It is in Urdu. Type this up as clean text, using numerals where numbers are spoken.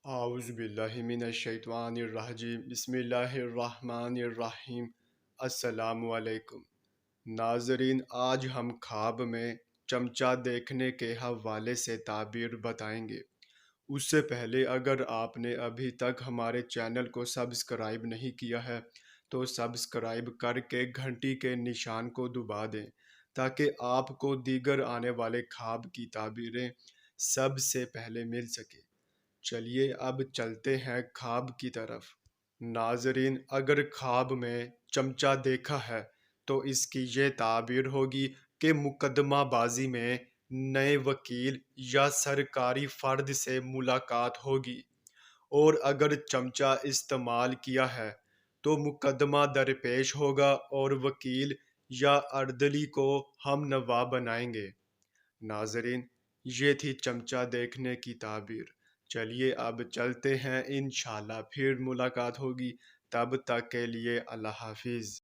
اعوذ باللہ من الشیطان الرجیم بسم اللہ الرحمن الرحیم۔ السلام علیکم ناظرین، آج ہم خواب میں چمچہ دیکھنے کے حوالے سے تعبیر بتائیں گے۔ اس سے پہلے اگر آپ نے ابھی تک ہمارے چینل کو سبسکرائب نہیں کیا ہے تو سبسکرائب کر کے گھنٹی کے نشان کو دبا دیں تاکہ آپ کو دیگر آنے والے خواب کی تعبیریں سب سے پہلے مل سکے۔ چلیے اب چلتے ہیں خواب کی طرف۔ ناظرین، اگر خواب میں چمچہ دیکھا ہے تو اس کی یہ تعبیر ہوگی کہ مقدمہ بازی میں نئے وکیل یا سرکاری فرد سے ملاقات ہوگی، اور اگر چمچہ استعمال کیا ہے تو مقدمہ درپیش ہوگا اور وکیل یا اردلی کو ہم نوا بنائیں گے۔ ناظرین، یہ تھی چمچہ دیکھنے کی تعبیر۔ چلیے اب چلتے ہیں، انشاءاللہ پھر ملاقات ہوگی، تب تک کے لیے اللہ حافظ۔